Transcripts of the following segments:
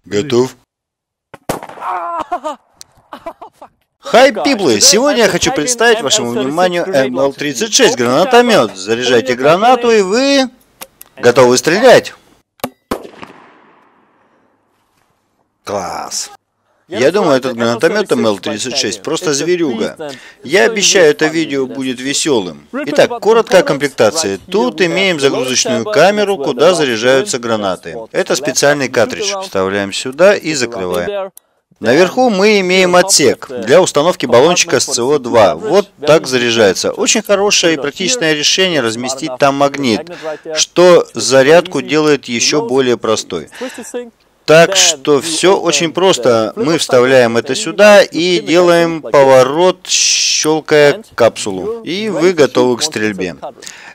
Готов? Хай, пиплы! Сегодня я хочу представить вашему вниманию МЛ-36 гранатомет. Заряжайте гранату, и вы готовы стрелять. Класс! Я думаю, этот гранатомет МЛ-36 просто зверюга. Я обещаю, это видео будет веселым. Итак, коротко о комплектации. Тут имеем загрузочную камеру, куда заряжаются гранаты. Это специальный картридж. Вставляем сюда и закрываем. Наверху мы имеем отсек для установки баллончика с СО2. Вот так заряжается. Очень хорошее и практичное решение разместить там магнит, что зарядку делает еще более простой. Так что все очень просто. Мы вставляем это сюда и делаем поворот, щелкая капсулу. И вы готовы к стрельбе.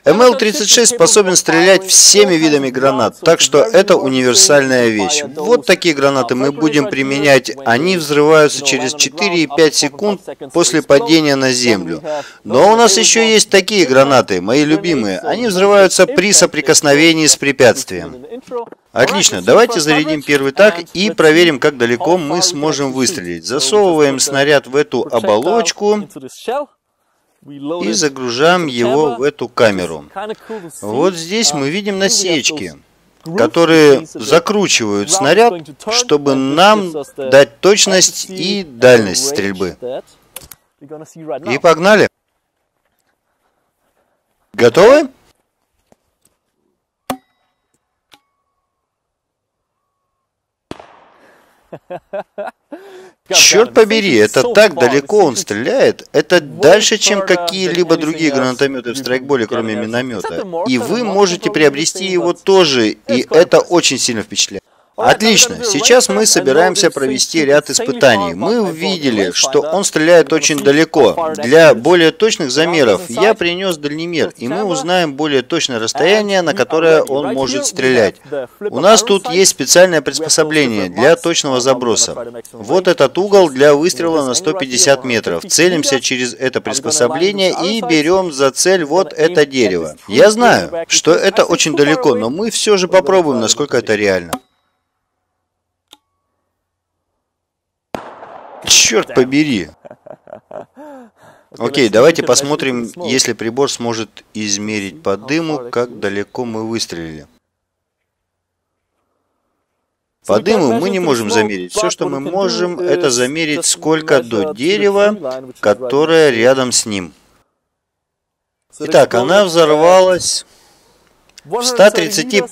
МЛ-36 способен стрелять всеми видами гранат, так что это универсальная вещь. Вот такие гранаты мы будем применять. Они взрываются через 4,5 секунд после падения на землю. Но у нас еще есть такие гранаты, мои любимые. Они взрываются при соприкосновении с препятствием. Отлично, давайте зарядим первый так и проверим, как далеко мы сможем выстрелить. Засовываем снаряд в эту оболочку и загружаем его в эту камеру. Вот здесь мы видим насечки, которые закручивают снаряд, чтобы нам дать точность и дальность стрельбы. И погнали! Готовы? Черт побери, это так далеко он стреляет. Это дальше, чем какие-либо другие гранатометы в страйкболе, кроме миномета. И вы можете приобрести его тоже, и это очень сильно впечатляет. Отлично, сейчас мы собираемся провести ряд испытаний. Мы увидели, что он стреляет очень далеко. Для более точных замеров я принес дальномер, и мы узнаем более точное расстояние, на которое он может стрелять. У нас тут есть специальное приспособление для точного заброса. Вот этот угол для выстрела на 150 метров. Целимся через это приспособление и берем за цель вот это дерево. Я знаю, что это очень далеко, но мы все же попробуем, насколько это реально. Черт побери. Окей, давайте посмотрим, если прибор сможет измерить по дыму, как далеко мы выстрелили. По дыму мы не можем замерить. Все, что мы можем, это замерить, сколько до дерева, которое рядом с ним. Итак, она взорвалась в 130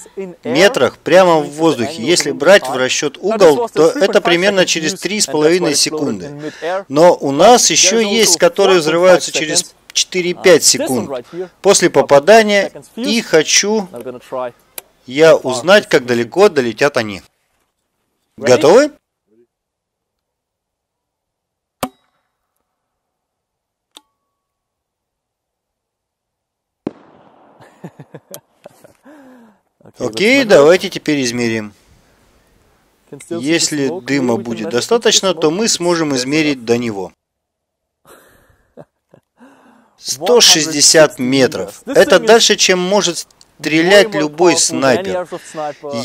метрах прямо в воздухе. Если брать в расчет угол, то это примерно через 3,5 секунды. Но у нас еще есть, которые взрываются через 4-5 секунд после попадания. И хочу я узнать, как далеко долетят они. Готовы? Окей, давайте теперь измерим. Если дыма будет достаточно, то мы сможем измерить до него. 160 метров. Это дальше, чем может стрелять любой снайпер.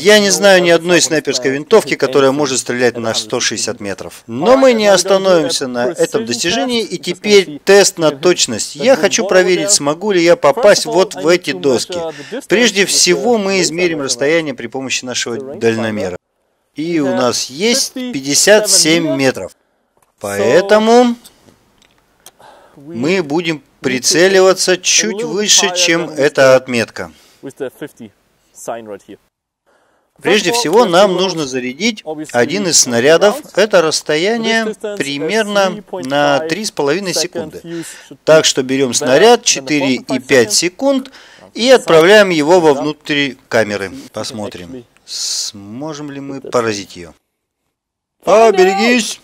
Я не знаю ни одной снайперской винтовки, которая может стрелять на 160 метров. Но мы не остановимся на этом достижении, и теперь тест на точность. Я хочу проверить, смогу ли я попасть вот в эти доски. Прежде всего мы измерим расстояние при помощи нашего дальномера. И у нас есть 57 метров. Поэтому мы будем прицеливаться чуть выше, чем эта отметка. Прежде всего, нам нужно зарядить один из снарядов. Это расстояние примерно на 3,5 секунды. Так что берем снаряд 4,5 секунд и отправляем его вовнутрь камеры. Посмотрим, сможем ли мы поразить ее. Поберегись!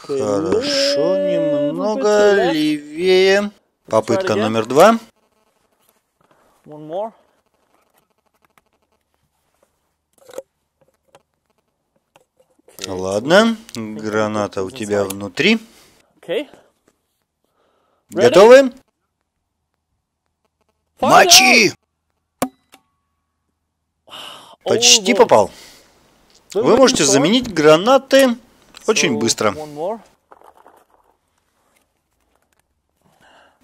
Хорошо, немного левее. Попытка номер 2. Ладно, граната у тебя внутри. Готовы? Мочи! Почти попал. Вы можете заменить гранаты очень быстро.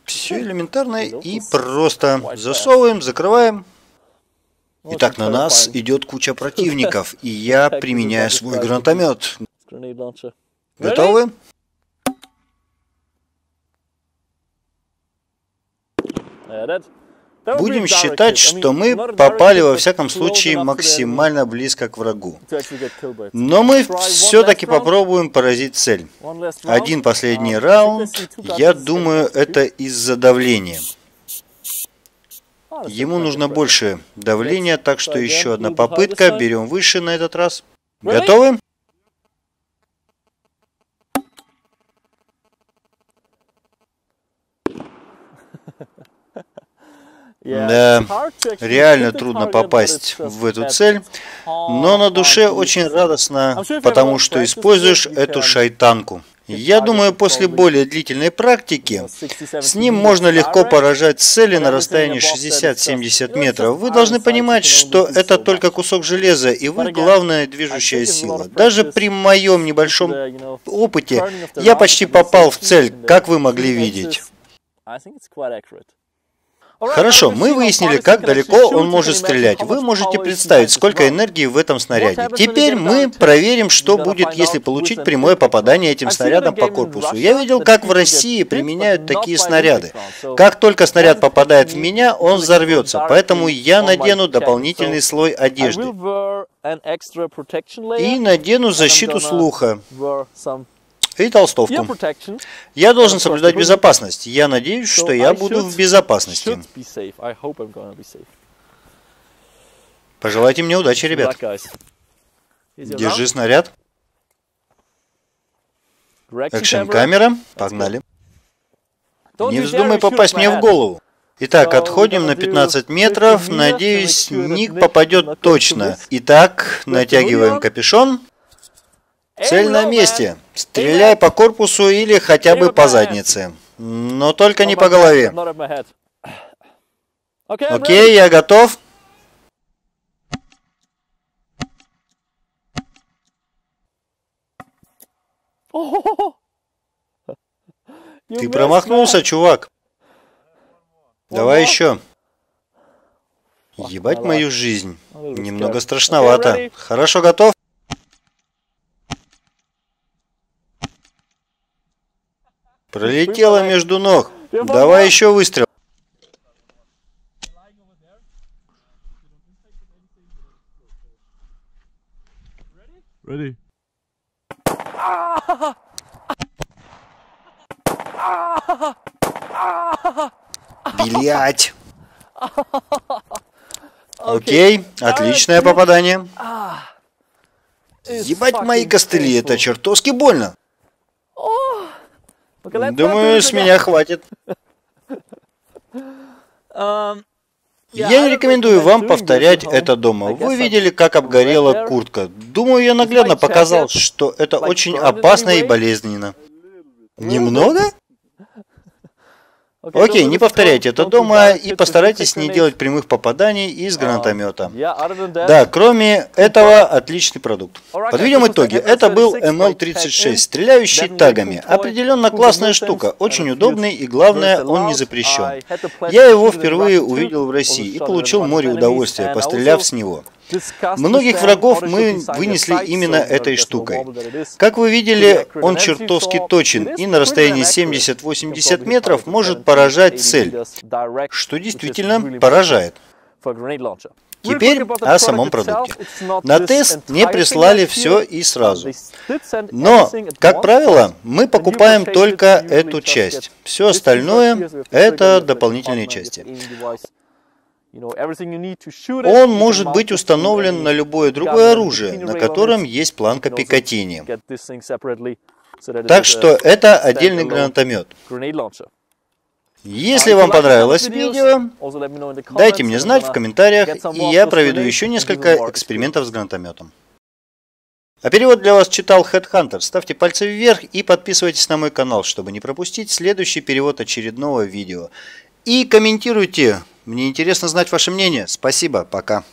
Все элементарно и просто. Засовываем, закрываем. Итак, на нас идет куча противников, и я применяю свой гранатомет. Готовы? Будем считать, что мы попали во всяком случае максимально близко к врагу. Но мы все-таки попробуем поразить цель. Один последний раунд, я думаю, это из-за давления. Ему нужно больше давления, так что еще одна попытка. Берем выше на этот раз. Готовы? Да, реально трудно попасть в эту цель, но на душе очень радостно, потому что используешь эту шайтанку. Я думаю, после более длительной практики с ним можно легко поражать цели на расстоянии 60-70 метров. Вы должны понимать, что это только кусок железа, и вы главная движущая сила. Даже при моем небольшом опыте я почти попал в цель, как вы могли видеть. Хорошо, мы выяснили, как далеко он может стрелять. Вы можете представить, сколько энергии в этом снаряде. Теперь мы проверим, что будет, если получить прямое попадание этим снарядом по корпусу. Я видел, как в России применяют такие снаряды. Как только снаряд попадает в меня, он взорвется. Поэтому я надену дополнительный слой одежды. И надену защиту слуха. И толстовку. Я должен соблюдать безопасность. Я надеюсь, что я буду в безопасности. Пожелайте мне удачи, ребят. Держи снаряд. Экшн-камера. Погнали. Не вздумай попасть мне в голову. Итак, отходим на 15 метров. Надеюсь, ник попадет точно. Итак, натягиваем капюшон. Цель на месте. Стреляй по корпусу или хотя бы по заднице. Но только не по голове. Окей, я готов. Ты промахнулся, чувак. Давай еще. Ебать мою жизнь. Немного страшновато. Хорошо, готов? Пролетела между ног. Давай еще выстрел. Ready? Блять. Окей, отличное попадание. Ебать мои костыли, это чертовски больно. Думаю, с меня хватит. Я не рекомендую вам повторять это дома. Вы видели, как обгорела куртка. Думаю, я наглядно показал, что это очень опасно и болезненно. Немного? Окей, не повторяйте это дома и постарайтесь не делать прямых попаданий из гранатомета. Да, кроме этого, отличный продукт. Подведем итоги. Это был МЛ-36, стреляющий тагами. Определенно классная штука, очень удобный и, главное, он не запрещен. Я его впервые увидел в России и получил море удовольствия, постреляв с него. Многих врагов мы вынесли именно этой штукой. Как вы видели, он чертовски точен и на расстоянии 70-80 метров может поражать цель, что действительно поражает. Теперь о самом продукте. На тест мне прислали все и сразу. Но, как правило, мы покупаем только эту часть. Все остальное – это дополнительные части. Он может быть установлен на любое другое оружие, на котором есть планка Пикатини. Так что это отдельный гранатомет. Если вам понравилось видео, дайте мне знать в комментариях, и я проведу еще несколько экспериментов с гранатометом. А перевод для вас читал Headhunter. Ставьте пальцы вверх и подписывайтесь на мой канал, чтобы не пропустить следующий перевод очередного видео. И комментируйте. Мне интересно знать ваше мнение. Спасибо. Пока.